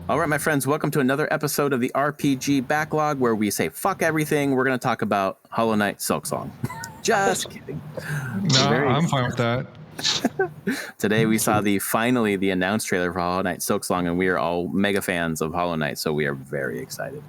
All right, my friends, welcome to another episode of the RPG Backlog, where we say fuck everything. We're going to talk about Hollow Knight Silksong. Just kidding. No, I'm fine with that. Today we saw finally the announced trailer for Hollow Knight Silksong, and we are all mega fans of Hollow Knight, so we are very excited.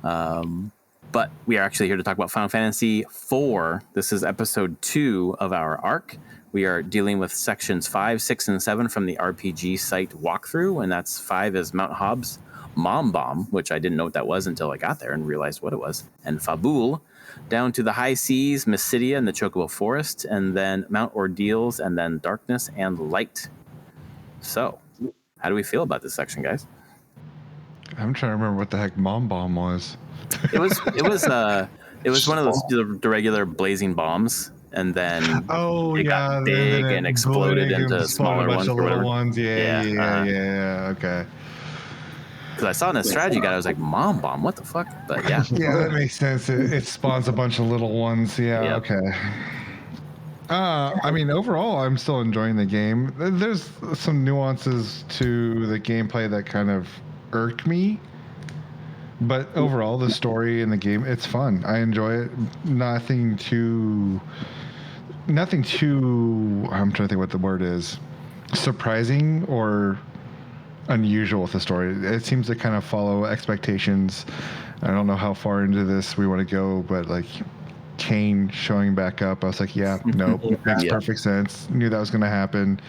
But we are actually here to talk about Final Fantasy IV. This is episode 2 of our arc. We are dealing with sections 5, 6, and 7 from the RPG site walkthrough, and that's 5 is Mount Hobbs, Mom Bomb, which I didn't know what that was until I got there and realized what it was, and Fabul, down to the High Seas, Mysidia, and the Chocobo Forest, and then Mount Ordeals, and then Darkness and Light. So, how do we feel about this section, guys? I'm trying to remember what the heck Mom Bomb was. It was one of those the regular blazing bombs. And then it got big and exploded into smaller ones or whatever. Yeah, okay. Because I saw in a strategy guide, I was like, Mom Bomb, what the fuck? But yeah. Yeah, that makes sense. It spawns a bunch of little ones. Yeah, yep. Okay. I mean, overall, I'm still enjoying the game. There's some nuances to the gameplay that kind of irked me. But overall, the story in the game, it's fun. I enjoy it. Nothing too, I'm trying to think what the word is, surprising or unusual with the story. It seems to kind of follow expectations. I don't know how far into this we want to go, but like Kane showing back up, I was like, yeah, nope, makes perfect sense. Knew that was going to happen.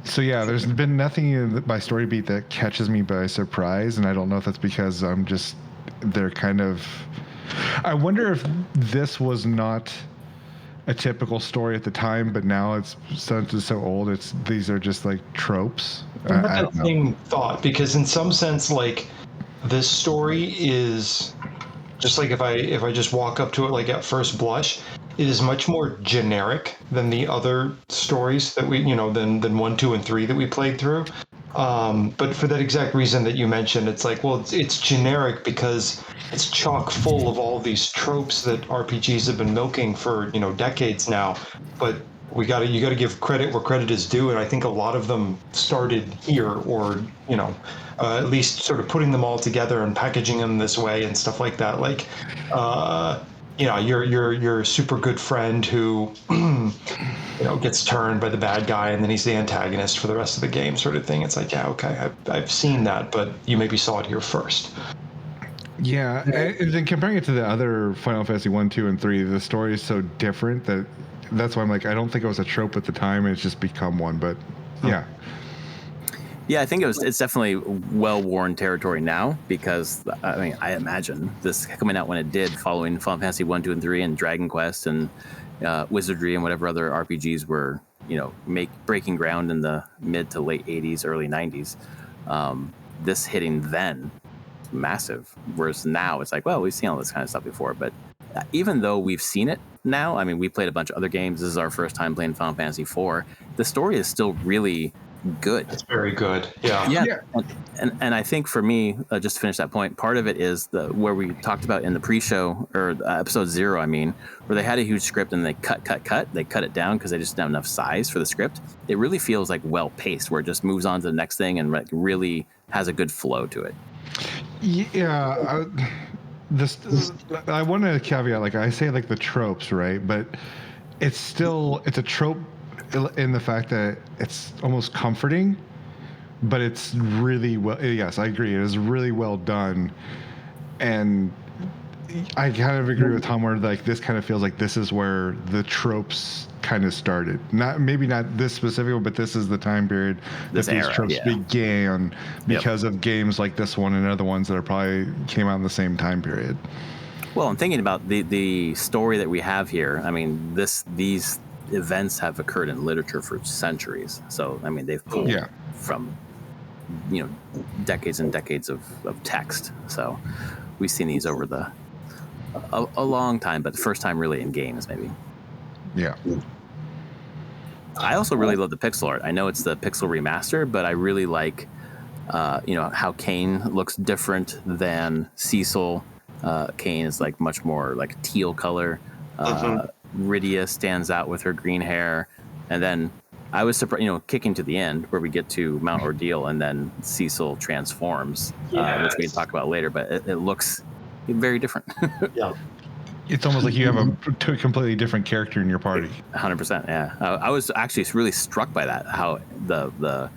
So yeah, there's been nothing by story beat that catches me by surprise, and I don't know if that's because they're kind of. I wonder if this was not a typical story at the time, but now since it's so old, these are just like tropes. I had that same thought, because in some sense, like this story is just like if I just walk up to it like at first blush. It is much more generic than the other stories that than 1, 2, and 3 that we played through. But for that exact reason that you mentioned, it's like, well, it's generic because it's chock full of all these tropes that RPGs have been milking for, decades now. But you got to give credit where credit is due. And I think a lot of them started here, or, at least sort of putting them all together and packaging them this way and stuff like that. Like, your super good friend who, gets turned by the bad guy and then he's the antagonist for the rest of the game, sort of thing. It's like, yeah, okay, I've seen that, but you maybe saw it here first. Yeah, and then comparing it to the other Final Fantasy 1, 2, and 3, the story is so different that's why I'm like, I don't think it was a trope at the time. It's just become one, but yeah. Yeah, I think it's definitely well-worn territory now, because I imagine this coming out when it did, following Final Fantasy 1, 2, and 3, and Dragon Quest and Wizardry and whatever other RPGs were, breaking ground in the mid to late 80s, early 90s. This hitting then, massive. Whereas now it's like, well, we've seen all this kind of stuff before, but even though we've seen it now, I mean, we played a bunch of other games. This is our first time playing Final Fantasy IV. The story is still really good. It's very good. Yeah. And I think for me, just to finish that point, part of it is where we talked about in the pre-show, or episode 0, where they had a huge script and they cut. They cut it down because they just didn't have enough size for the script. It really feels like well-paced, where it just moves on to the next thing and really has a good flow to it. Yeah. I want to caveat, like I say, like the tropes, right? But it's a trope in the fact that it's almost comforting, but it's really well. Yes, I agree. It is really well done, and I kind of agree with Tom where like this kind of feels like this is where the tropes kind of started. Maybe not this specific one, but this is the time period that these tropes began because of games like this one and other ones that are probably came out in the same time period. Well, I'm thinking about the story that we have here. I mean, these events have occurred in literature for centuries. So, I mean, they've pulled from, decades and decades of text. So we've seen these over a long time, but the first time really in games, maybe. Yeah. I also really love the pixel art. I know it's the pixel remaster, but I really like, how Kane looks different than Cecil. Kane is like much more like teal color. Rydia stands out with her green hair, and then I was surprised, kicking to the end where we get to Mount Ordeal and then Cecil transforms, which we can talk about later, but it looks very different. Yeah. It's almost like you have a completely different character in your party. 100%, yeah. I was actually really struck by that, how the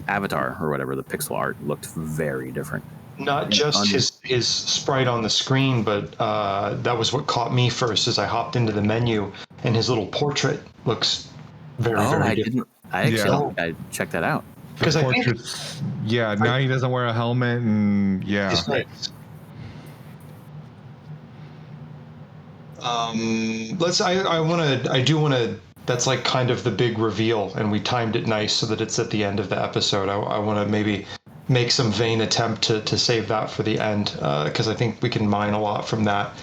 avatar or whatever, the pixel art looked very different. Not just his sprite on the screen, but that was what caught me first as I hopped into the menu, and his little portrait looks very different. I checked that out. Because I think now he doesn't wear a helmet, and I do want to. That's like kind of the big reveal, and we timed it nice so that it's at the end of the episode. I want to maybe make some vain attempt to save that for the end, because I think we can mine a lot from that.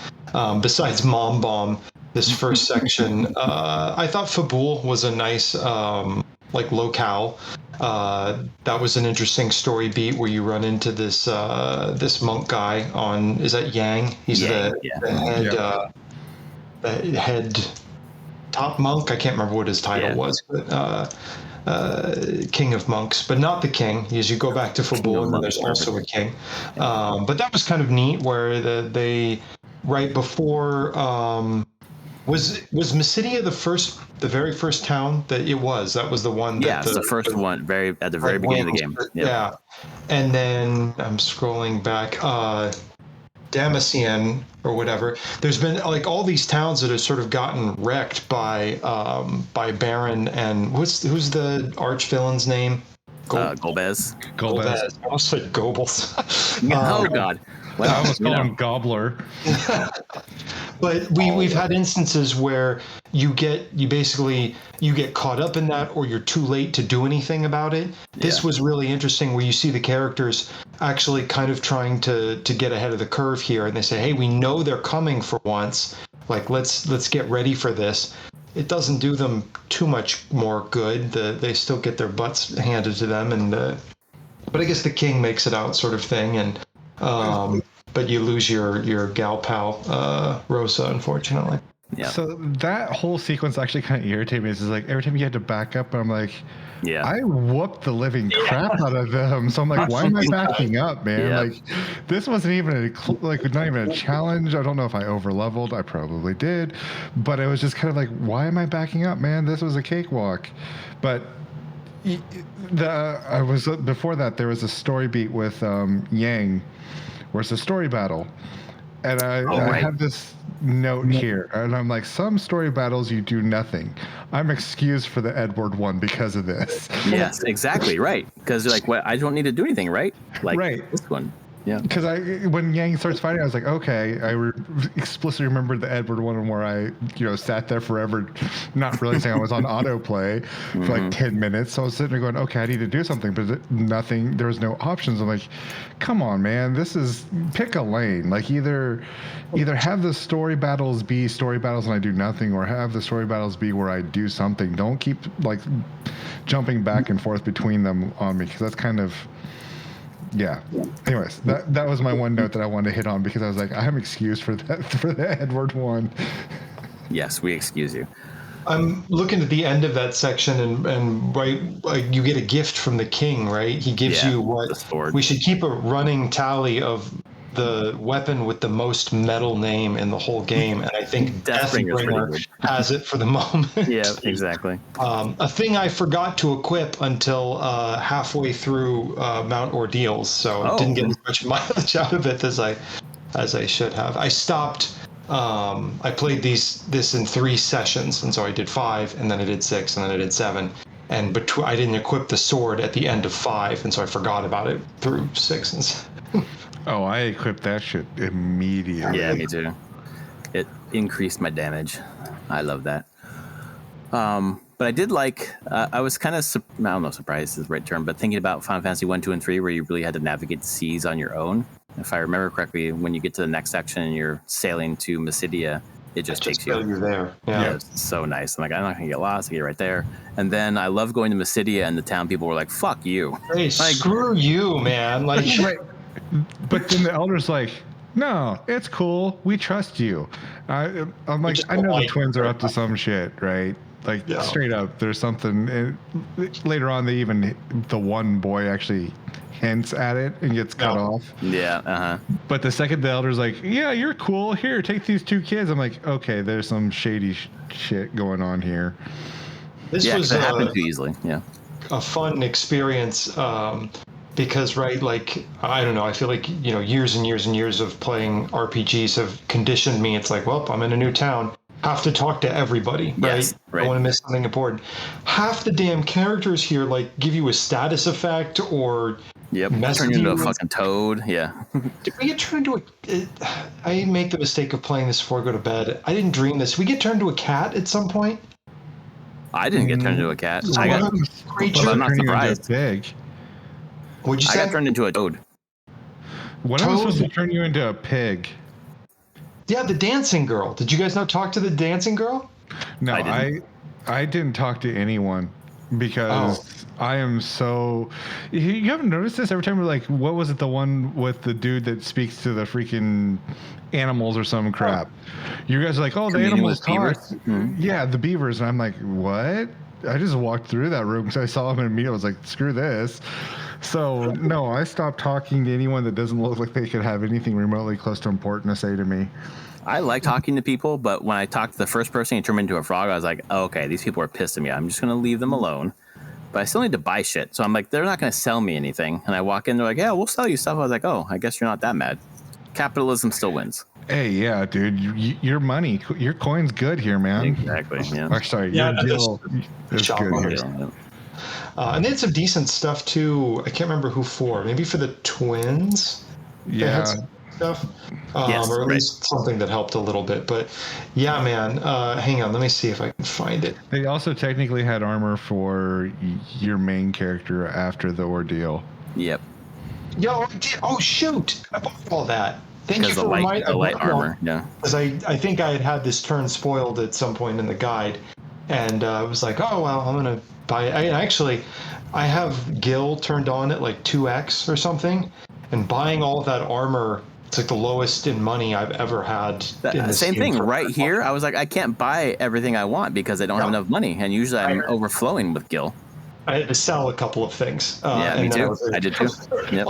Besides Mom Bomb, this first section, I thought Fabul was a nice locale. That was an interesting story beat where you run into this monk guy on, is that Yang? He's the head top monk. I can't remember what his title was, but king of monks, but not the king. As you go back to Fabul, and there's also a king. But that was kind of neat, where they right before was Mysidia the very first town that it was. That was the one. That the first one, at the very beginning of the game. Yeah, and then I'm scrolling back. Damascene or whatever. There's been like all these towns that have sort of gotten wrecked by Baron and who's the arch villain's name? Golbez. I almost said Goebbels. Oh God. Well, I almost called him Gobbler. But we've had instances where you get caught up in that, or you're too late to do anything about it. This was really interesting, where you see the characters actually kind of trying to get ahead of the curve here, and they say, hey, we know they're coming for once, like let's get ready for this. It doesn't do them too much more good. They still get their butts handed to them, and but I guess the king makes it out, sort of thing, and but you lose your gal pal Rosa, unfortunately. Yeah. So that whole sequence actually kind of irritated me. It's just like every time you had to back up, I'm like, I whooped the living crap out of them. So I'm like, why am I backing up, man? Yeah. Like, this wasn't even not even a challenge. I don't know if I over leveled. I probably did, but it was just kind of like, why am I backing up, man? This was a cakewalk. But before that, there was a story beat with Yang, where it's a story battle, and I have this note here, and I'm like, some story battles you do nothing. I'm excused for the Edward one because of this. Yes, exactly, right. Because you're like, well, I don't need to do anything, right? Like this one. Yeah. Because when Yang starts fighting, I was like, okay. I explicitly remembered the Edward one where I, sat there forever, not realizing I was on autoplay for like 10 minutes. So I was sitting there going, okay, I need to do something, but nothing. There was no options. I'm like, come on, man. Pick a lane. Like either have the story battles be story battles and I do nothing, or have the story battles be where I do something. Don't keep like jumping back and forth between them on me, because that's kind of. Yeah. Anyways, that was my one note that I wanted to hit on, because I was like, I'm excused for the Edward one. Yes, we excuse you. I'm looking at the end of that section, and right, like you get a gift from the king, right? He gives you what? The sword. We should keep a running tally of the weapon with the most metal name in the whole game, and I think Deathbringer has it for the moment. Yeah, exactly. A thing I forgot to equip until halfway through Mount Ordeals, so didn't get as much mileage out of it as I should have. I stopped. I played this in 3 sessions, and so I did 5, and then I did 6, and then I did 7. And I didn't equip the sword at the end of 5, and so I forgot about it through 6 and 7. Oh, I equipped that shit immediately. Yeah, me too. It increased my damage. I love that. But I did like, I was kind of, I don't know, surprised is the right term, but thinking about Final Fantasy 1, 2, and 3, where you really had to navigate the seas on your own. If I remember correctly, when you get to the next section and you're sailing to Mysidia, it just takes you. You're there. Yeah. It's so nice. I'm like, I'm not going to get lost. I get right there. And then I love going to Mysidia, and the town people were like, fuck you. Hey, like, screw you, man. Like, But then the elder's like, no, it's cool. We trust you. I'm like, I know the twins are up to some shit, right? Like straight up, there's something. Later on, the one boy actually hints at it and gets cut off. Yeah. But the second the elder's like, "Yeah, you're cool. Here, take these 2 kids." I'm like, okay, there's some shady shit going on here. This was it happened too easily. Yeah, a fun experience. Because like I don't know, I feel like years and years and years of playing RPGs have conditioned me. It's like, well, I'm in a new town, have to talk to everybody, right? Yes, right. I don't want to miss something important. Half the damn characters here like give you a status effect or turn you into a fucking toad. Yeah. Did we get turned into I make the mistake of playing this before I go to bed. I didn't dream this. We get turned into a cat at some point. I didn't get turned into a cat. I'm not surprised. What'd you say? I got turned into a toad. When am I supposed to turn you into a pig? Yeah, the dancing girl. Did you guys not talk to the dancing girl? No, I didn't talk to anyone because I am so. You haven't noticed this every time we're like, what was it? The one with the dude that speaks to the freaking animals or some crap. You guys are like, oh, the animals talk. Mm-hmm. Yeah, the beavers, and I'm like, what? I just walked through that room because I saw him and immediately I was like, screw this. So, no, I stopped talking to anyone that doesn't look like they could have anything remotely close to important to say to me. I like talking to people, but when I talked to the first person he turned me into a frog, I was like, oh, okay, these people are pissed at me. I'm just going to leave them alone. But I still need to buy shit. So I'm like, they're not going to sell me anything. And I walk in, they're like, yeah, we'll sell you stuff. I was like, oh, I guess you're not that mad. Capitalism still wins. Hey, yeah, dude, your money, your coin's good here, man. Exactly, yeah. Or, sorry, your deal is good here. Yeah. And they had some decent stuff too. I can't remember who for. Maybe for the twins. Yeah. Stuff. Or at least something that helped a little bit. But yeah, man. Hang on. Let me see if I can find it. They also technically had armor for your main character after the ordeal. Yep. Yo, oh shoot! I bought all that. Thank you for reminding me. The light armor. Yeah. Because I think I had this turn spoiled at some point in the guide, and I was like, oh well, I'm gonna buy it. I have Gil turned on at like 2x or something, and buying all of that armor, it's like the lowest in money I've ever had. Same thing right here. I was like, I can't buy everything I want because I don't have enough money, and usually I'm overflowing with Gil. I had to sell a couple of things. Me too. I did too. Yep.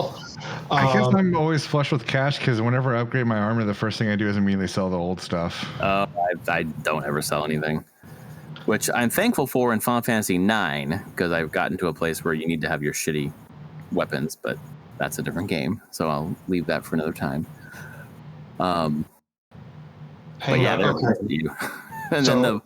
I guess I'm always flush with cash because whenever I upgrade my armor, the first thing I do is immediately sell the old stuff. I don't ever sell anything, which I'm thankful for in Final Fantasy IX because I've gotten to a place where you need to have your shitty weapons, but that's a different game, so I'll leave that for another time. But yeah, you. And so, then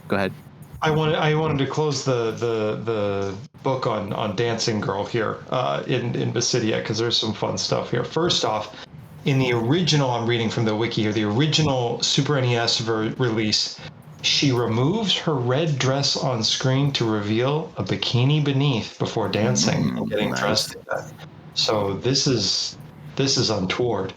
go ahead. I wanted to close the book on Dancing Girl here in Basidia because there's some fun stuff here. First off, in the original, I'm reading from the wiki here, the original Super NES release, she removes her red dress on screen to reveal a bikini beneath before dancing and getting dressed in that. So this is untoward.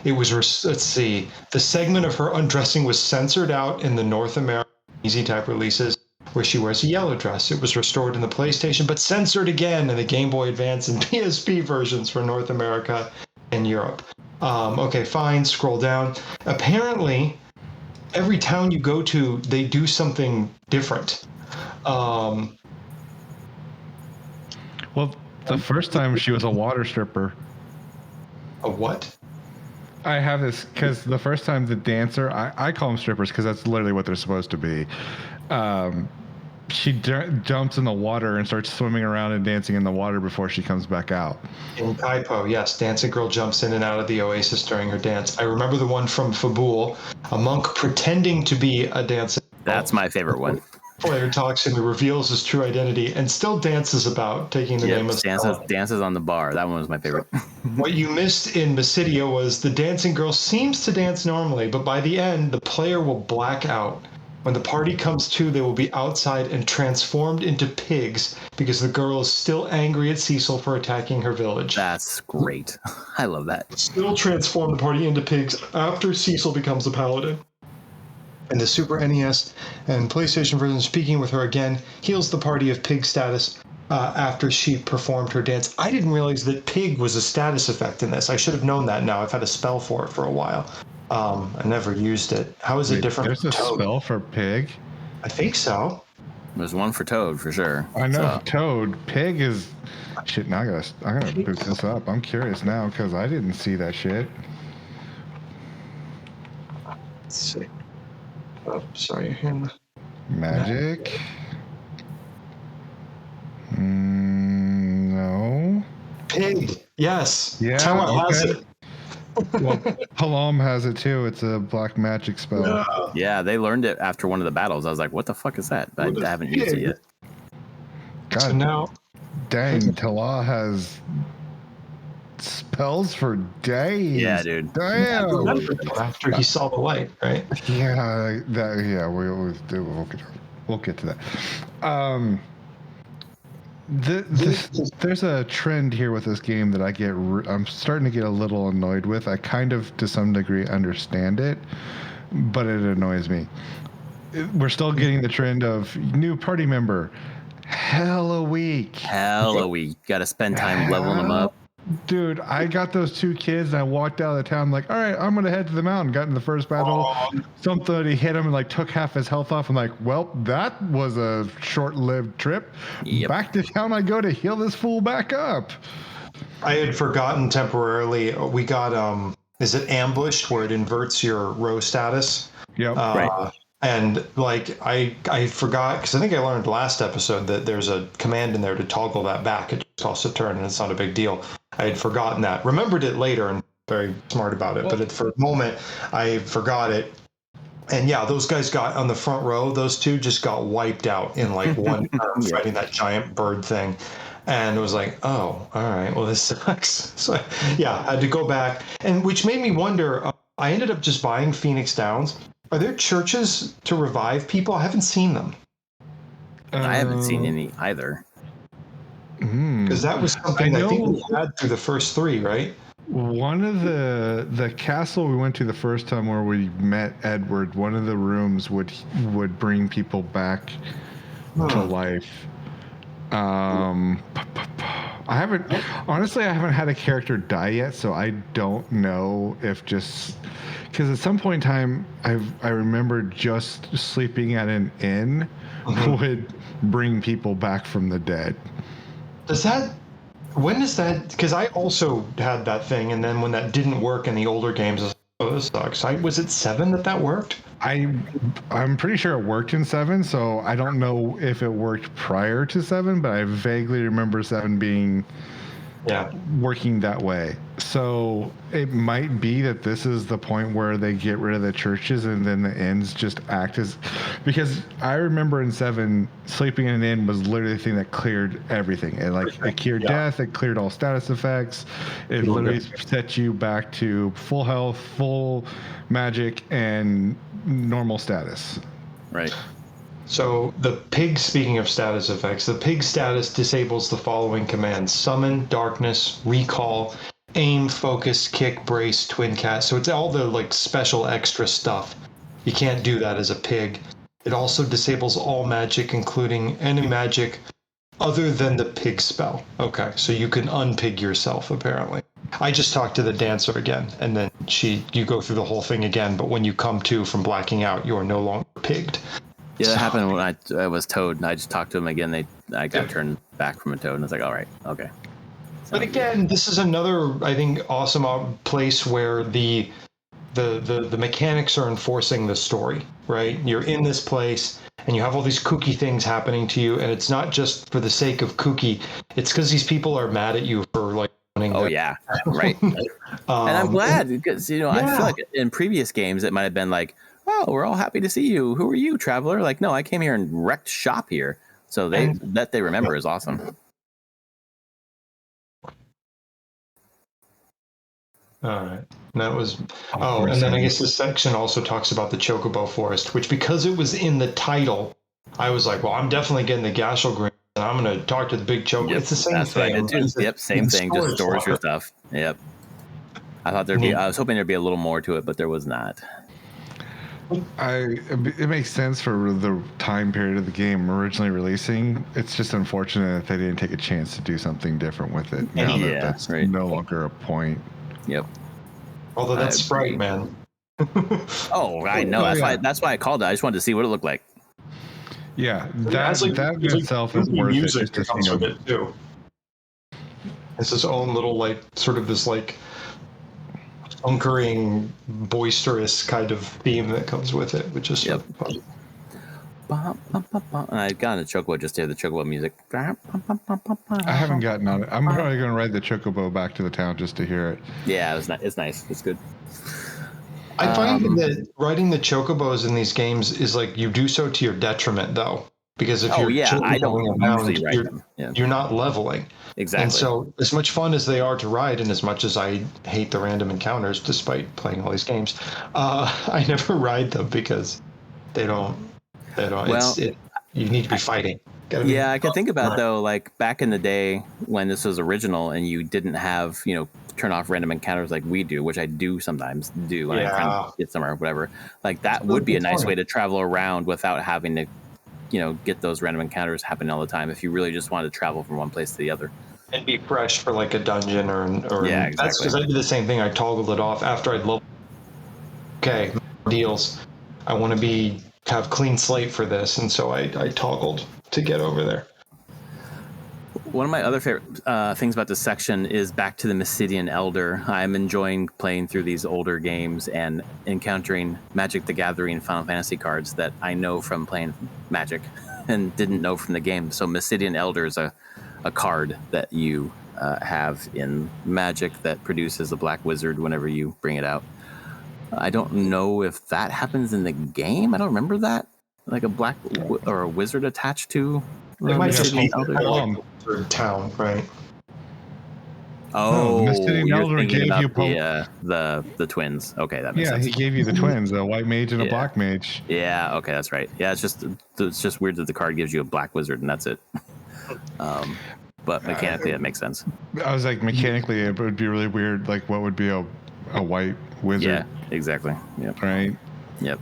It was, let's see, the segment of her undressing was censored out in the North American Easy Type releases where she wears a yellow dress. It was restored in the PlayStation, but censored again in the Game Boy Advance and PSP versions for North America and Europe. Okay, fine, scroll down. Apparently, every town you go to, they do something different. Well, the first time she was a water stripper. A what? I have this because the first time the dancer, I call them strippers because that's literally what they're supposed to be. She jumps in the water and starts swimming around and dancing in the water before she comes back out. In Kaipo, yes, Dancing Girl jumps in and out of the oasis during her dance. I remember the one from Fabul, a monk pretending to be a dancer. That's my favorite one. Player talks and reveals his true identity and still dances about taking the name of dances on the bar. That one was my favorite. What you missed in Basidia was the dancing girl seems to dance normally, but by the end, the player will black out. When the party comes to, they will be outside and transformed into pigs because the girl is still angry at Cecil for attacking her village. That's great. I love that. Still transform the party into pigs after Cecil becomes a paladin. And the Super NES and PlayStation version, speaking with her again, heals the party of pig status after she performed her dance. I didn't realize that pig was a status effect in this. I should have known that now. I've had a spell for it for a while. I never used it. How is it different There's from a Toad? Spell for pig? I think so. There's one for Toad for sure. I know So. Toad. Pig is shit. Now I gotta boot this up. I'm curious now because I didn't see that shit. Let's see. Oh, sorry. Magic. No. Pig. Yes. Yeah, Tell has okay. it. Well, Palom has it too. It's a black magic spell. Yeah, they learned it after one of the battles. I was like, what the fuck is that? I haven't used it yet. God, So now, dang, Tala has spells for days. Yeah, dude. Damn. after he saw the light, right? Yeah, we'll get to that. There's a trend here with this game that I'm starting to get a little annoyed with. I kind of, to some degree, understand it, but it annoys me. We're still getting the trend of new party member, hell a week. Got to spend time leveling them up. Dude, I got those 2 kids and I walked out of the town like, all right, I'm going to head to the mountain. Got in the first battle. Somebody hit him and like took half his health off. I'm like, well, that was a short-lived trip. Yep. Back to town I go to heal this fool back up. I had forgotten temporarily. We got, is it ambushed where it inverts your row status? Yep. Right. And like I forgot because I think I learned last episode that there's a command in there to toggle that back. It just costs a turn and it's not a big deal. I had forgotten that. Remembered it later and very smart about it. But for a moment, I forgot it. And yeah, those guys got on the front row. Those 2 just got wiped out in like one turn fighting that giant bird thing. And it was like, oh, all right, well, this sucks. So yeah, I had to go back. And which made me wonder, I ended up just buying Phoenix Downs. Are there churches to revive people? I haven't seen them. I haven't seen any either. Because that was something I think we had through the first 3, right? One of the castle we went to the first time where we met Edward, one of the rooms would bring people back to life. I haven't had a character die yet, so I don't know if just because at some point in time I remember just sleeping at an inn would bring people back from the dead. When is that? Because I also had that thing, and then when that didn't work in the older games, I was like, oh, this sucks. Was it 7 that worked? I'm pretty sure it worked in 7, so I don't know if it worked prior to 7, but I vaguely remember 7 being working that way. So it might be that this is the point where they get rid of the churches and then the inns just act as, because I remember in 7 sleeping in an inn was literally the thing that cleared everything. It cured death, it cleared all status effects, it literally set you back to full health, full magic, and normal status. Right. So the pig, speaking of status effects, the pig status disables the following commands: summon, darkness, recall, aim, focus, kick, brace, twin cat. So it's all the like special extra stuff. You can't do that as a pig. It also disables all magic, including any magic other than the pig spell. Okay, so you can unpig yourself, apparently. I just talked to the dancer again, and then you go through the whole thing again, but when you come to from blacking out, you are no longer pigged. Yeah, that happened when I was Toad, and I just talked to him again. I got turned back from a Toad, and I was like, all right, okay. But again, this is another, I think, awesome place where the mechanics are enforcing the story, right? You're in this place, and you have all these kooky things happening to you, and it's not just for the sake of kooky. It's because these people are mad at you for like running. Oh yeah, right. And I'm glad because I feel like in previous games it might have been like, oh, we're all happy to see you. Who are you, traveler? Like, no, I came here and wrecked shop here. So that they remember is awesome. All right. That was. Oh, and then I guess this section also talks about the Chocobo Forest, which because it was in the title, I was like, well, I'm definitely getting the Gashel Green, and I'm going to talk to the big Chocobo. Yep, it's the same that's thing. What I did too. Yep, same thing. Just stores your stuff. Yep. I thought there'd be. I was hoping there'd be a little more to it, but there was not. It makes sense for the time period of the game originally releasing. It's just unfortunate that they didn't take a chance to do something different with it. Now that's no longer a point. Yep. Although that's Sprite, man. Oh, I know. That's why I called it. I just wanted to see what it looked like. Yeah, It that has, like, that in there's, like, itself is goofy worth it music just to that comes see with them. it too. It's its own little, like, sort of this, like, hunkering, boisterous kind of theme that comes with it, which is sort of fun. And I got on the chocobo just to hear the chocobo music. I haven't gotten on it. I'm probably going to ride the chocobo back to the town just to hear it. Yeah, it's nice. It's good. I find that riding the chocobos in these games is like you do so to your detriment, though, because if you're I don't chocoboing around, usually ride them. Yeah. you're not leveling. Exactly. And so, as much fun as they are to ride, and as much as I hate the random encounters, despite playing all these games, I never ride them because they don't. Well, you need to be fighting. Yeah, I can think about though, like back in the day when this was original and you didn't have, turn off random encounters like we do, which I do sometimes do when I'm trying to get somewhere or whatever. Like that would be a nice way to travel around without having to, get those random encounters happening all the time. If you really just wanted to travel from one place to the other and be fresh for like a dungeon or yeah, exactly. That's because I did the same thing. I toggled it off after I'd leveled. Okay, deals. I want to have clean slate for this, and so I toggled to get over there. One of my other favorite things about this section is back to the Mysidian Elder. I'm enjoying playing through these older games and encountering Magic the Gathering Final Fantasy cards that I know from playing Magic and didn't know from the game. So Mysidian Elder is a card that you have in Magic that produces a black wizard whenever you bring it out. I don't know if that happens in the game. I don't remember that. Like a black or a wizard attached to It might just be Elder. Town, right? Oh, Mysidian you're Elder thinking gave about you the twins. Okay, that makes sense. Yeah, he gave you the twins, a white mage and a black mage. Yeah, okay, that's right. Yeah, it's just weird that the card gives you a black wizard and that's it. But mechanically, that makes sense. I was like, mechanically, it would be really weird. Like, what would be a white wizard? Yeah, exactly. Yep. Right. Yep.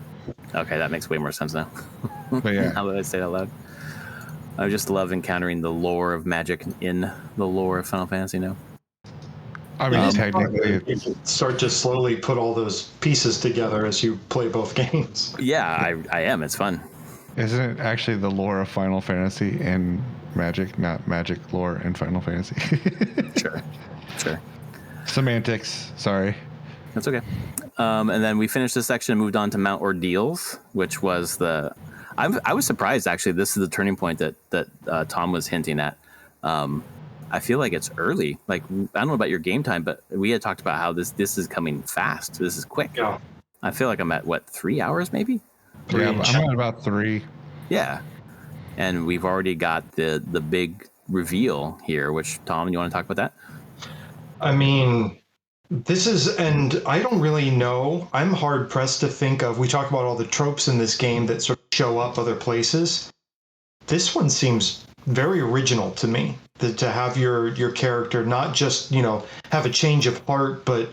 Okay, that makes way more sense now. But yeah, how did I say it out loud? I just love encountering the lore of Magic in the lore of Final Fantasy now. I mean, technically, you can start to slowly put all those pieces together as you play both games. Yeah, I am. It's fun. Isn't it actually the lore of Final Fantasy and Magic, not Magic lore in Final Fantasy? Sure. Semantics. Sorry. That's okay. And then we finished this section and moved on to Mount Ordeals, which was I was surprised, actually. This is the turning point that Tom was hinting at. I feel like it's early. Like, I don't know about your game time, but we had talked about how this is coming fast. This is quick. Yeah. I feel like I'm at, 3 hours maybe? Yeah, I'm at about 3. Yeah. And we've already got the big reveal here, which, Tom, you want to talk about that? I mean, and I don't really know. I'm hard pressed to think of. We talk about all the tropes in this game that sort of show up other places. This one seems very original to me. To have your character not just, have a change of heart, but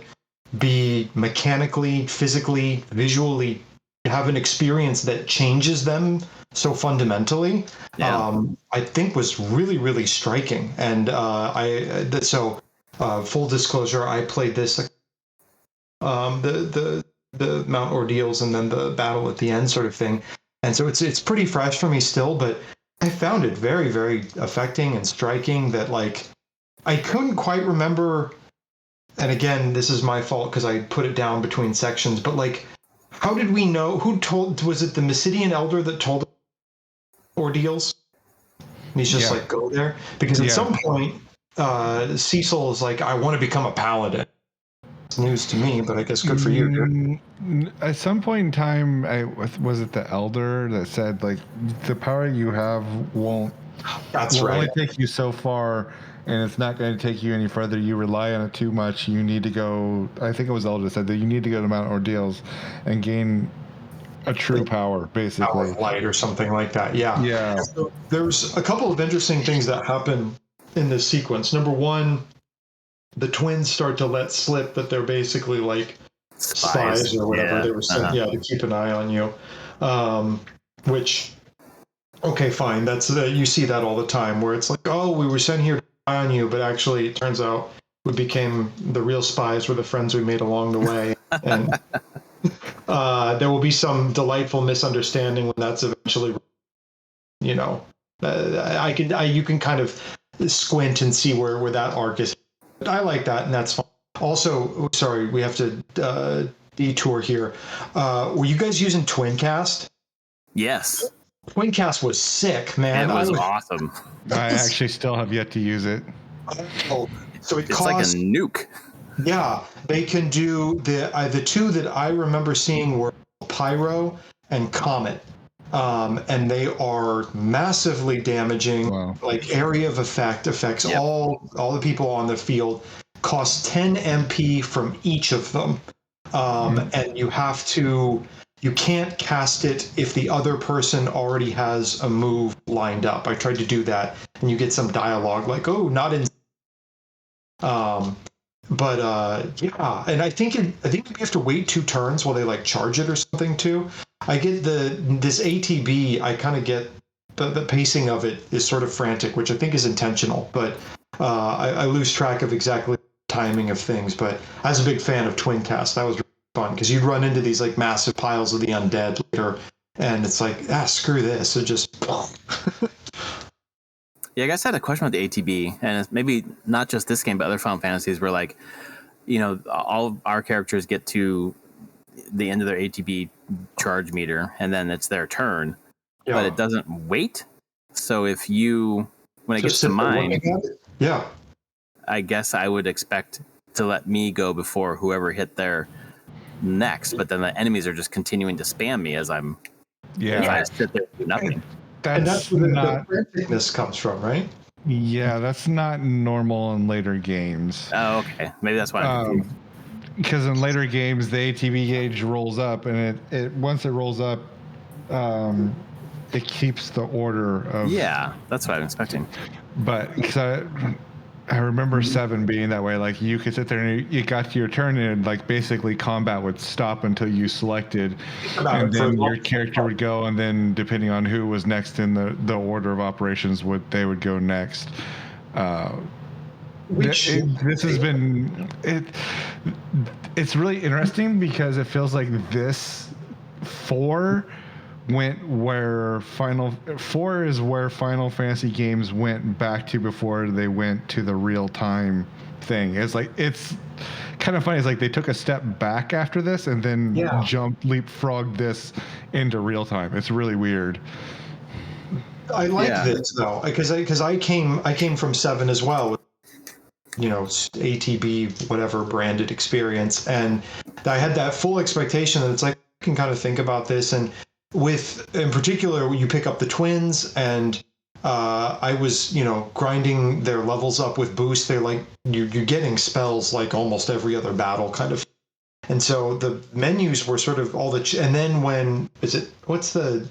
be mechanically, physically, visually have an experience that changes them so fundamentally. Yeah. I think was really, really striking. And full disclosure, I played this, the Mount Ordeals and then the battle at the end sort of thing. And so it's pretty fresh for me still, but I found it very, very affecting and striking that, like, I couldn't quite remember. And again, this is my fault because I put it down between sections, but like, how did we know? Was it the Mysidian Elder that told Ordeals? And he's just like, go there? Because at some point, Cecil is like, I want to become a paladin. It's news to me, but I guess good for you, dude. At some point in time, was it the Elder that said, like, the power you have won't only take you so far, and it's not going to take you any further. You rely on it too much. You need to go. I think it was Elder that said that you need to go to Mount Ordeals and gain a true power, basically. Power of light or something like that. Yeah. Yeah. So there's a couple of interesting things that happen in this sequence. Number one, the twins start to let slip that they're basically like spies or whatever they were sent, to keep an eye on you. Which, okay, fine. That's you see that all the time where it's like, oh, we were sent here to spy on you, but actually it turns out we became the real spies were the friends we made along the way. And there will be some delightful misunderstanding when that's eventually. you can kind of squint and see where that arc is. But I like that, and that's fine. Also, sorry, we have to detour here. Were you guys using Twincast? Yes. Twincast was sick, man. It was awesome. I actually still have yet to use it. Oh, so it's like a nuke. Yeah, they can do the two that I remember seeing were Pyro and Comet. And they are massively damaging. Wow. Like area of affects all the people on the field. Costs 10 MP from each of them, and you can't cast it if the other person already has a move lined up. I tried to do that, and you get some dialogue like, "Oh, not in." Yeah, and I think you have to wait 2 turns while they like charge it or something too. I get this ATB. I kind of get the pacing of it is sort of frantic, which I think is intentional, but I lose track of exactly the timing of things. But I was a big fan of Twincast. That was really fun because you'd run into these like massive piles of the undead later, and it's like, screw this. So just. Yeah, I guess I had a question about the ATB, and it's maybe not just this game, but other Final Fantasies where, like, all of our characters get to the end of their ATB charge meter, and then it's their turn, but it doesn't wait. So when it gets to mine, I guess I would expect to let me go before whoever hit there next, but then the enemies are just continuing to spam me as I'm. If I sit there and do nothing. That's where the franticness comes from, right? Yeah, that's not normal in later games. Oh, okay. Maybe that's why. Because in later games, the ATB gauge rolls up, and it once it rolls up, it keeps the order of. Yeah, that's what I'm expecting. But because I remember 7 being that way. Like you could sit there and you got to your turn, and like basically combat would stop until you selected, and then your character would go, and then depending on who was next in the order of operations, they would go next. This has been it's really interesting because it feels like this 4 went where Four is where Final Fantasy games went back to before they went to the real time thing. It's like it's kind of funny. It's like they took a step back after this and then leapfrogged this into real time. It's really weird. I like this though because I came from 7 as well. ATB whatever branded experience, and I had that full expectation that it's like I can kind of think about this, and with in particular you pick up the twins, and I was grinding their levels up with boost. They're like you're getting spells like almost every other battle kind of, and so the menus were sort of all and then when what's the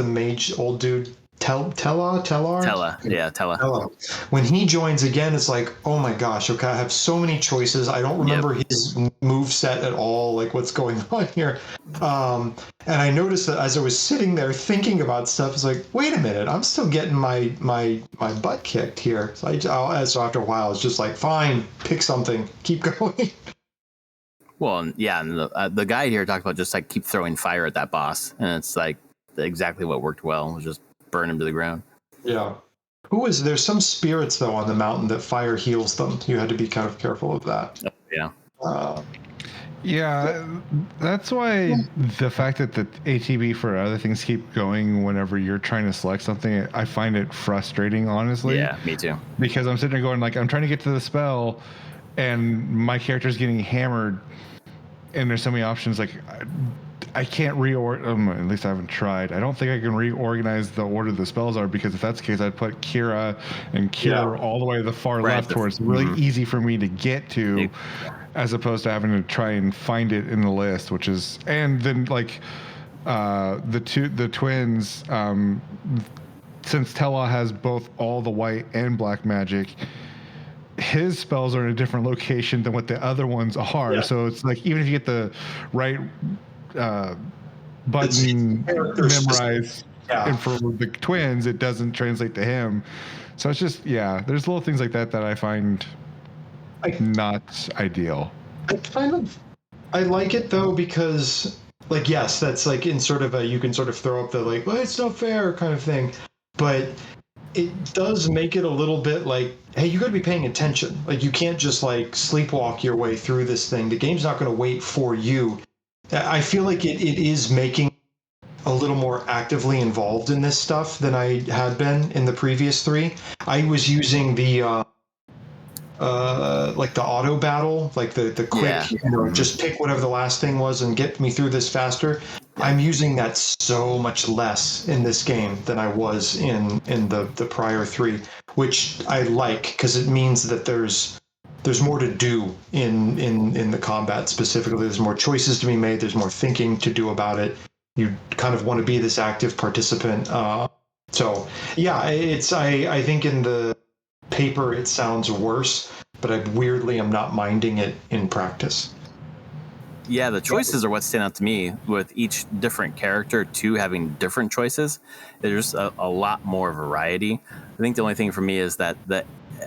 mage old dude Tellar? Yeah, Tella. When he joins again, it's like, oh my gosh, okay, I have so many choices. I don't remember his move set at all, like what's going on here. And I noticed that as I was sitting there thinking about stuff, it's like, wait a minute, I'm still getting my butt kicked here. So after a while, it's just like, fine, pick something, keep going. Well, and the guide here talked about just like keep throwing fire at that boss, and it's like exactly what worked well was just burn him to the ground. Yeah. There's some spirits though on the mountain that fire heals them. You had to be kind of careful of that. Yeah. That's why the fact that the ATB for other things keep going whenever you're trying to select something, I find it frustrating, honestly. Yeah, me too. Because I'm sitting there going like, I'm trying to get to the spell and my character's getting hammered and there's so many options. Like I can't at least I haven't tried. I don't think I can reorganize the order the spells are, because if that's the case, I'd put Kira all the way to the far left where it's really easy for me to get to, as opposed to having to try and find it in the list, which is, and then like the twins, since Tella has both all the white and black magic, his spells are in a different location than what the other ones are. So it's like, even if you get the right button memorized and for the twins, it doesn't translate to him. So it's just, there's little things like that I find not ideal. I like it though, because like, yes, that's like in sort of you can sort of throw up the like, well, it's not fair kind of thing. but it does make it a little bit like, hey, you got to be paying attention. Like, you can't just like sleepwalk your way through this thing. The game's not going to wait for you. I feel like it is making a little more actively involved in this stuff than I had been in the previous 3. I was using the like the auto battle, like the quick, just pick whatever the last thing was and get me through this faster. I'm using that so much less in this game than I was in the prior 3, which I like because it means that there's more to do in the combat specifically. There's more choices to be made. There's more thinking to do about it. You kind of want to be this active participant. So yeah, I think in the paper it sounds worse, but I weirdly am not minding it in practice. Yeah, the choices are what stand out to me with each different character too, having different choices. There's a lot more variety. I think the only thing for me is that it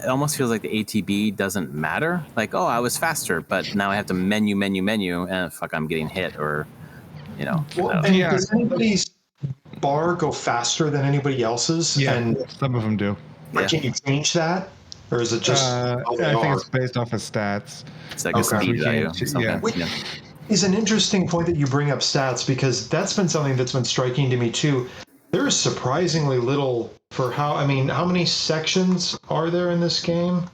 almost feels like the ATB doesn't matter. Like, oh, I was faster, but now I have to menu, and fuck, I'm getting hit, or Well, and does anybody's bar go faster than anybody else's? Yeah, and some of them do. can you change that, or is it just? I think it's based off of stats. It's like a speed value. Which is an interesting point that you bring up stats, because that's been something that's been striking to me too. There is surprisingly little for how many sections are there in this game?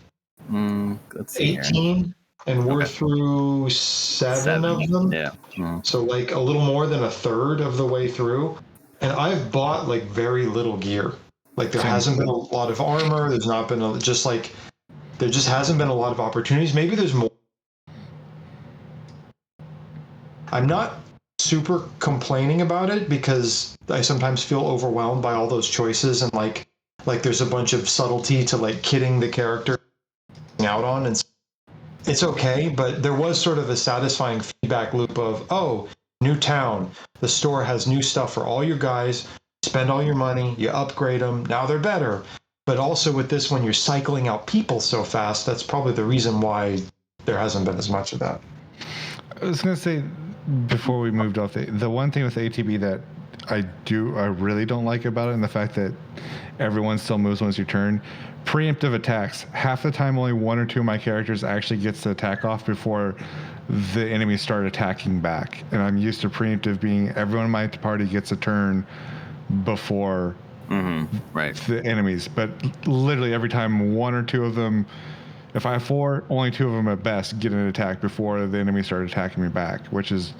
Let's see 18, here. And we're through seven of them. Yeah. So like a little more than a third of the way through. And I've bought like very little gear. Like there hasn't been a lot of armor. There's not been there just hasn't been a lot of opportunities. Maybe there's more. I'm not super complaining about it because I sometimes feel overwhelmed by all those choices, and like there's a bunch of subtlety to like kidding the character out on, and it's okay. But there was sort of a satisfying feedback loop of, oh, new town, the store has new stuff for all your guys, spend all your money, you upgrade them, now they're better. But also with this one, you're cycling out people so fast. That's probably the reason why there hasn't been as much of that. I was going to say, before we moved off, the one thing with ATB that I really don't like about it, and the fact that everyone still moves once you turn, preemptive attacks. Half the time, only one or two of my characters actually gets the attack off before the enemies start attacking back. And I'm used to preemptive being everyone in my party gets a turn before the enemies. But literally every time, one or two of them, if I have 4, only 2 of them at best get an attack before the enemy start attacking me back, which is,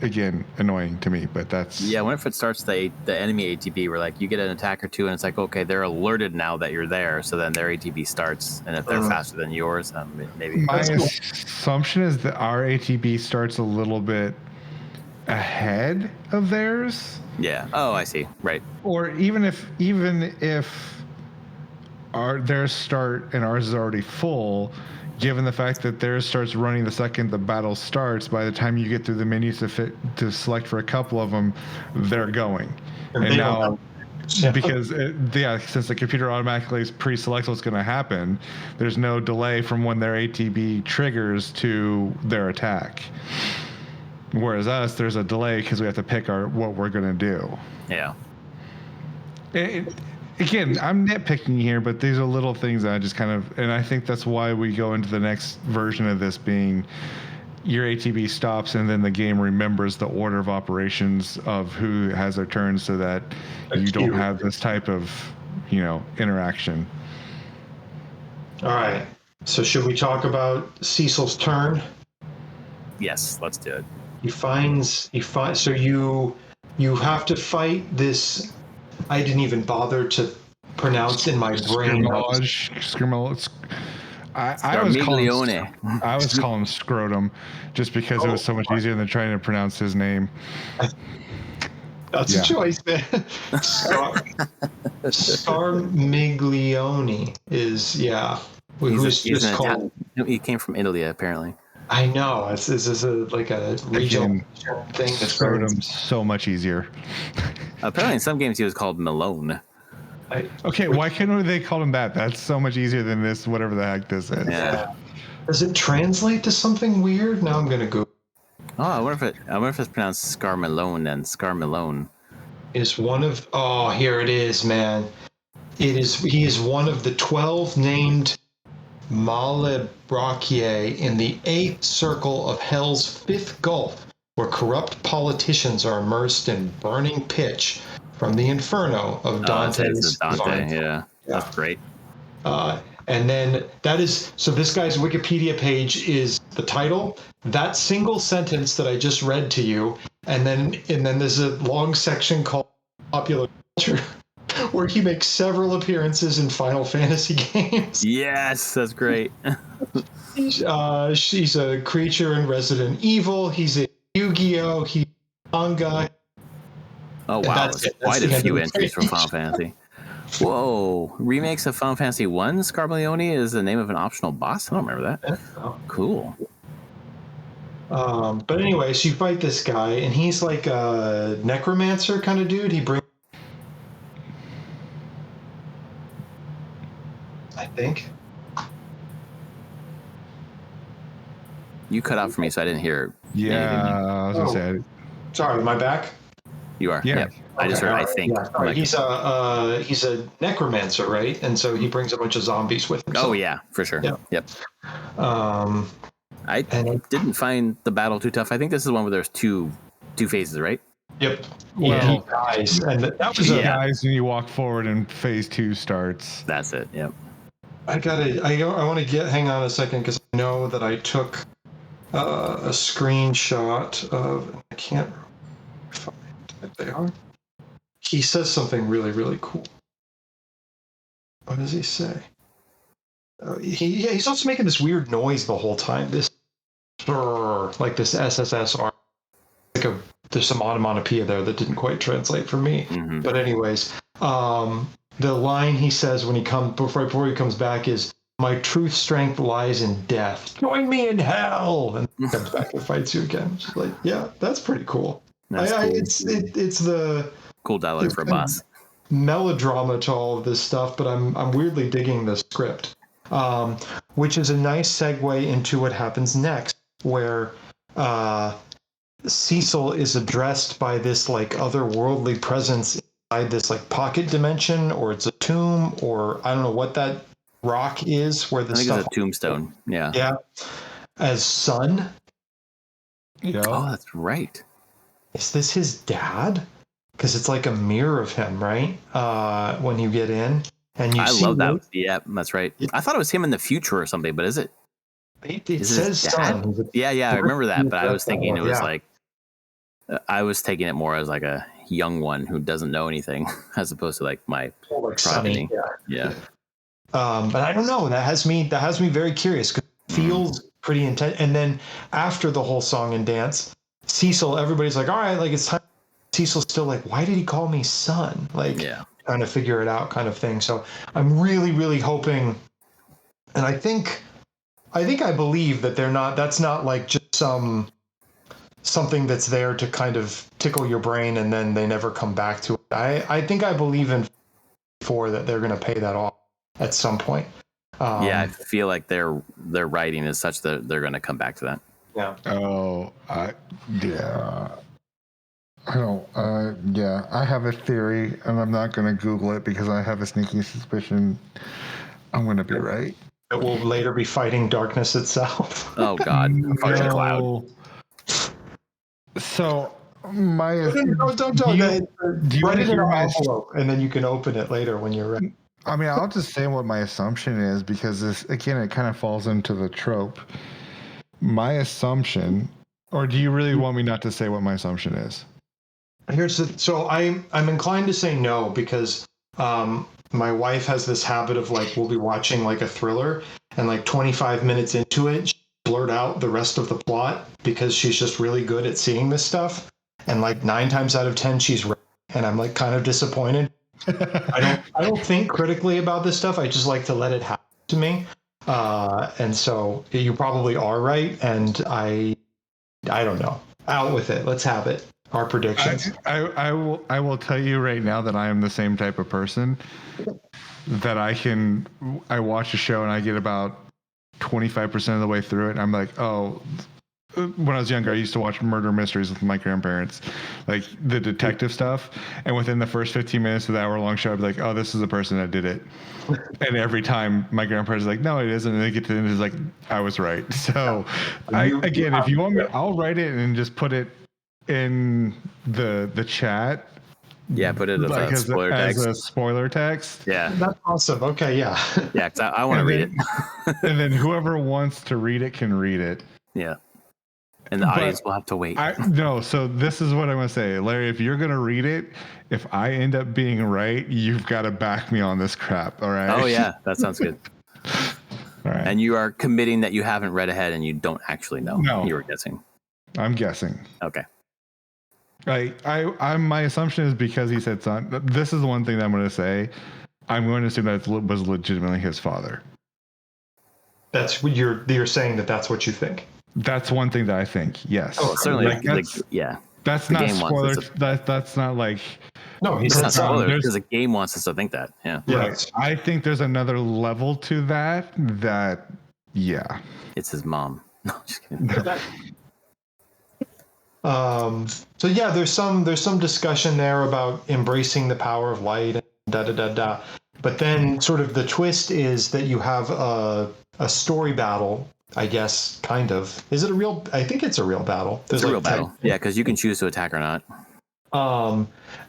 again, annoying to me. But that's... Yeah, what if it starts the enemy ATB where, like, you get an attack or two and it's like, okay, they're alerted now that you're there, so then their ATB starts, and if they're faster than yours, maybe... My assumption is that our ATB starts a little bit ahead of theirs. Yeah. Oh, I see. Right. Or even if theirs start and ours is already full, given the fact that theirs starts running the second the battle starts, by the time you get through the menus to select for a couple of them, they're going. And now, because since the computer automatically pre-selects what's going to happen, there's no delay from when their ATB triggers to their attack. Whereas us, there's a delay because we have to pick what we're going to do. Yeah. Again, I'm nitpicking here, but these are little things that I just kind of, and I think that's why we go into the next version of this being your ATB stops and then the game remembers the order of operations of who has their turn, so that you don't have this type of, interaction. All right. So should we talk about Cecil's turn? Yes, let's do it. So you have to fight this. I didn't even bother to pronounce in my brain. I was calling him Scrotum just because it was so much easier than trying to pronounce his name. That's a choice, man. Scarmiglione is, He's called. He came from Italy, apparently. I know. This is like a regional thing. Scrotum's so much easier. Apparently, in some games, he was called Malone. Why couldn't they call him that? That's so much easier than this, whatever the heck this is. Yeah. Does it translate to something weird? Now I'm gonna go. Oh, I wonder if it's pronounced Scarmalone and Scarmalone. Is one of... Oh, here it is, man. He is one of the 12 named Malebranchiae in the 8th circle of Hell's 5th gulf, where corrupt politicians are immersed in burning pitch from the inferno of Dante's divine. Yeah, that's great. And then so this guy's Wikipedia page is the title, that single sentence that I just read to you, and then there's a long section called popular culture where he makes several appearances in Final Fantasy games. Yes, that's great. She's a creature in Resident Evil. He's a Yu-Gi-Oh! He's a manga. Oh wow, that's quite a few entries from Final Fantasy. Whoa, remakes of Final Fantasy 1, Scarleone is the name of an optional boss? I don't remember that. Cool. But anyway, so you fight this guy, and he's like a necromancer kind of dude. He brings, I think. You cut out for me, so I didn't hear. Yeah, I was gonna say. Sorry, am I back? You are. Yeah. Yep. I just heard. I think. Yeah, Like, he's a necromancer, right? And so he brings a bunch of zombies with him. oh yeah, for sure. Yeah. Yep. Um, I didn't find the battle too tough. I think this is one where there's two phases, right? Yep. Well, he dies, and that was guys, and you walk forward, and phase 2 starts. That's it. Yep. I want to hang on a second because I know that I took a screenshot of. I can't find it. They are. He says something really, really cool. What does he say? He's also making this weird noise the whole time. This like this SSSR. There's some onomatopoeia there that didn't quite translate for me. Mm-hmm. But anyways, the line he says when he comes before he comes back is, "My truth strength lies in death. Join me in hell." And he comes back and fights you again. Just like, yeah, that's pretty cool. Cool. It's the Cool dialogue for a boss. Melodrama to all of this stuff, but I'm weirdly digging the script, which is a nice segue into what happens next, where Cecil is addressed by this like otherworldly presence inside this like pocket dimension, or it's a tomb, or I don't know what that rock is where the I think stuff. it's a tombstone. Yeah. Yeah. As son. Yeah. Oh, that's right. Is this his dad? Because it's like a mirror of him, right? When you get in, and I love that. Yeah, that's right. I thought it was him in the future or something, but is it? It says son. Yeah, I remember that, but I was thinking it was like, I was taking it more as like a young one who doesn't know anything, as opposed to like my progeny. Yeah. But I don't know. That has me very curious. Cause it feels pretty intense. And then after the whole song and dance, Cecil, everybody's like, all right, like it's time. Cecil's still like, why did he call me son? Like, trying to figure it out, kind of thing. So I'm really, really hoping, and I think I believe that that's not like just something that's there to kind of tickle your brain and then they never come back to it. I think I believe in that they're going to pay that off at some point. I feel like their writing is such that they're going to come back to that. Yeah. Oh, yeah. I don't. I have a theory, and I'm not going to Google it because I have a sneaky suspicion I'm going to be right. It will later be fighting darkness itself. Oh God, fucking cloud. So my don't do you write it in hear an my envelope, and then you can open it later when you're ready. I mean, I'll just say what my assumption is because this again, it kind of falls into the trope. My assumption, or do you really want me not to say what my assumption is? So I'm inclined to say no because my wife has this habit of like we'll be watching like a thriller and like 25 minutes into it she blurt out the rest of the plot because she's just really good at seeing this stuff, and like 9 times out of 10 she's right, and I'm like kind of disappointed. I don't think critically about this stuff. I just like to let it happen to me, and so you probably are right, and I don't know. Out with it. Let's have it. Our predictions. I will tell you right now that I am the same type of person that I watch a show and I get about 25% of the way through it and I'm like, oh, when I was younger, I used to watch murder mysteries with my grandparents, like the detective stuff. And within the first 15 minutes of the hour-long show, I'd be like, "Oh, this is the person that did it." And every time my grandparents are like, "No, it isn't," and they get to the end, it's like, "I was right." So, again, if you want me, I'll write it and just put it in the chat. Yeah, put it like as a spoiler text. Yeah, that's awesome. Okay, yeah. Yeah, because I want to read it. And then whoever wants to read it can read it. Yeah. And the audience will have to wait. No, so this is what I'm going to say. Larry, if you're going to read it, if I end up being right, you've got to back me on this crap, all right? Oh, yeah, that sounds good. All right. And you are committing that you haven't read ahead and you don't actually know. No. You were guessing. I'm guessing. Okay. My assumption is because he said son. This is the one thing that I'm going to say. I'm going to assume that it was legitimately his father. That's what you're saying that's what you think. That's one thing that I think. Yes. Oh, certainly. Yeah. That's not spoiler. That's not like. No, it's not spoiler because the game wants us to think that. Yeah. Right. I think there's another level to that. Yeah. It's his mom. No, just kidding. So yeah, there's some discussion there about embracing the power of light and da da da da. But then sort of the twist is that you have a story battle, I guess, kind of. Is it a real? I think it's a real battle. It's a real battle. Yeah, because you can choose to attack or not.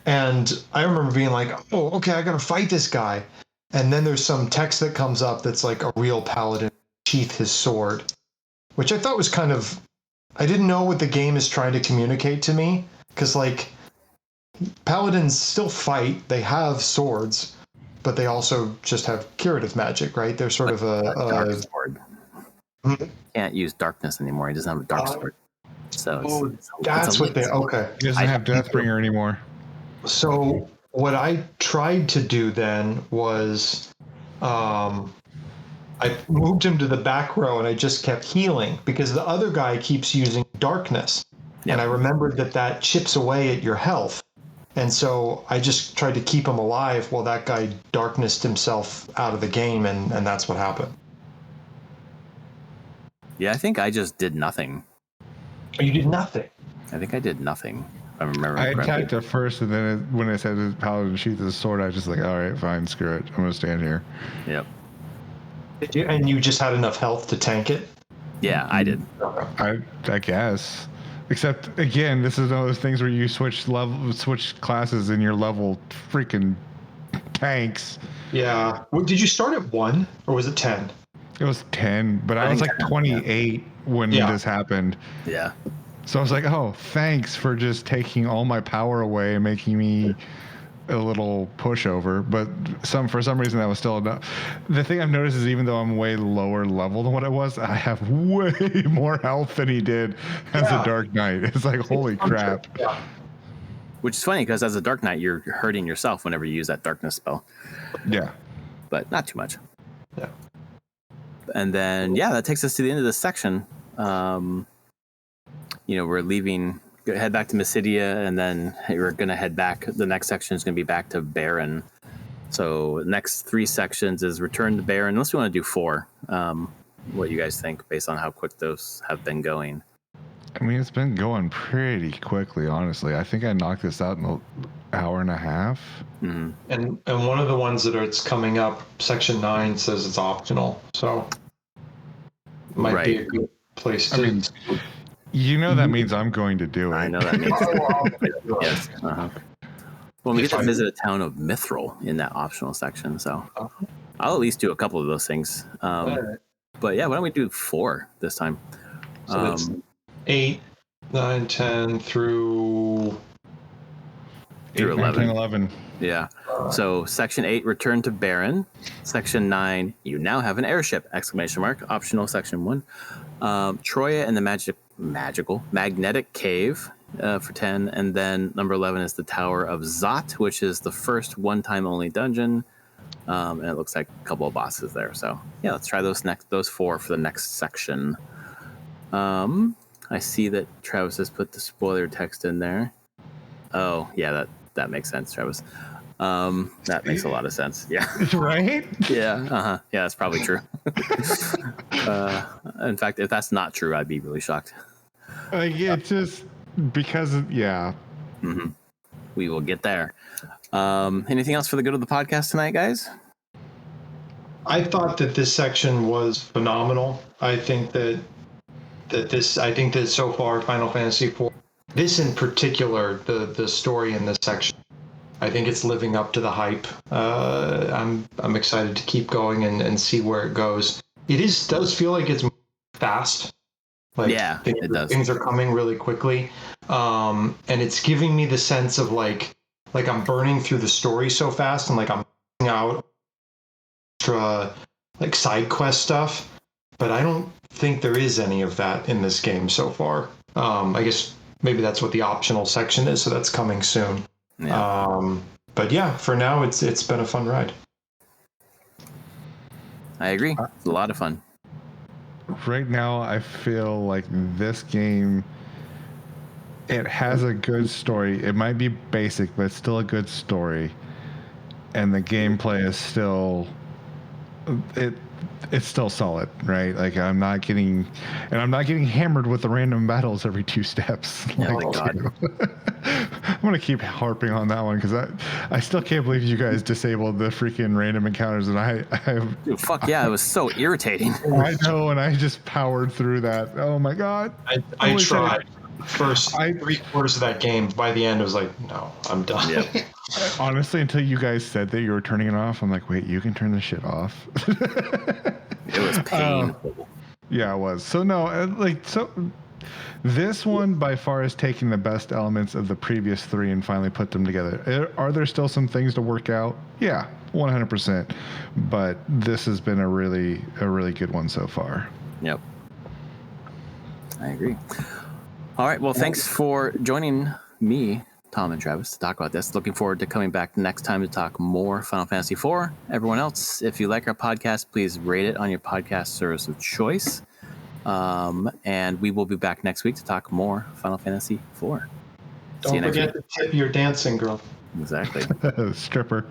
And I remember being like, oh, okay, I gotta fight this guy. And then there's some text that comes up that's like a real paladin sheath his sword, which I thought was kind of. I didn't know what the game is trying to communicate to me, because like paladins still fight, they have swords, but they also just have curative magic, right? They're sort of a dark sword. Can't use darkness anymore. He doesn't have a dark sword. So that's what they okay. He doesn't have Deathbringer anymore. So what I tried to do then was I moved him to the back row and I just kept healing because the other guy keeps using darkness. Yep. And I remembered that chips away at your health. And so I just tried to keep him alive while that guy darknessed himself out of the game, and that's what happened. Yeah, I think I just did nothing. Oh, you did nothing? I think I did nothing. I remember. I attacked at first, and then when it said his paladin sheath his sword, I was just like, all right, fine, screw it. I'm going to stand here. Yep. And you just had enough health to tank it? Yeah, I did. I guess. Except again, this is one of those things where you switch classes and your level freaking tanks. Yeah. Well, did you start at 1 or was it 10? It was 10, but I was like 28 when this happened. Yeah. So I was like, oh, thanks for just taking all my power away and making me a little pushover. But for some reason that was still enough. The thing I've noticed is even though I'm way lower level than what I was, I have way more health than he did as a Dark Knight. It's like, holy crap. Yeah. Which is funny because as a Dark Knight, you're hurting yourself whenever you use that darkness spell. Yeah. But not too much. Yeah. And then, that takes us to the end of this section. We're leaving, head back to Mysidia, and then we're going to head back. The next section is going to be back to Baron. So the next 3 sections is return to Baron, unless we want to do 4. What you guys think based on how quick those have been going? I mean, it's been going pretty quickly, honestly. I think I knocked this out in an hour and a half. Mm-hmm. And one of the ones that it's coming up, section 9 says it's optional, so it might be a good place to. I mean, that means I'm going to do it. I know that means. Yes. Uh-huh. Well, we get to visit a town of Mithril in that optional section, so I'll at least do a couple of those things. But why don't we do 4 this time? So that's 8, 9, 10 through 11. Yeah. So section 8, return to Baron. Section 9, you now have an airship! ! Optional section 1. Troya and the magnetic cave for 10. And then number 11 is the Tower of Zot, which is the first one-time only dungeon. And it looks like a couple of bosses there. So let's try those 4 for the next section. I see that Travis has put the spoiler text in there. Oh, yeah, that makes sense, Travis. That makes a lot of sense. Yeah. Right? Yeah. Uh-huh. Yeah, that's probably true. In fact, if that's not true, I'd be really shocked. Like it just because yeah. Mm-hmm. We will get there. Anything else for the good of the podcast tonight, guys? I thought that this section was phenomenal. I think that so far Final Fantasy IV, this in particular, the story in this section, I think it's living up to the hype. I'm excited to keep going and see where it goes. Does feel like it's fast. Like Yeah, it does. Things are coming really quickly, and it's giving me the sense of like I'm burning through the story so fast, and like I'm missing out extra like side quest stuff. But I don't think there is any of that in this game so far. I guess maybe that's what the optional section is, so that's coming soon. Yeah. But yeah, for now it's been a fun ride. I agree. It's a lot of fun. Right now, I feel like this game, it has a good story. It might be basic, but it's still a good story. And the gameplay is still it's still solid, right? Like I'm not getting hammered with the random battles every 2 steps. Oh my God. I'm gonna keep harping on that one because I still can't believe you guys disabled the freaking random encounters, and Dude, fuck yeah, it was so irritating. I know, and I just powered through that. Oh my God. I tried. First 3/4 of that game, by the end, I was like, no, I'm done. Yeah. Honestly, until you guys said that you were turning it off, I'm like, wait, you can turn this shit off? It was painful. Yeah, it was. So no, this one by far is taking the best elements of the previous 3 and finally put them together. Are there still some things to work out? Yeah, 100%. But this has been a really good one so far. Yep. I agree. All right. Well, thanks for joining me, Tom and Travis, to talk about this. Looking forward to coming back next time to talk more Final Fantasy IV. Everyone else, if you like our podcast, please rate it on your podcast service of choice. And we will be back next week to talk more Final Fantasy IV. Don't forget to tip your dancing girl. Exactly. Stripper.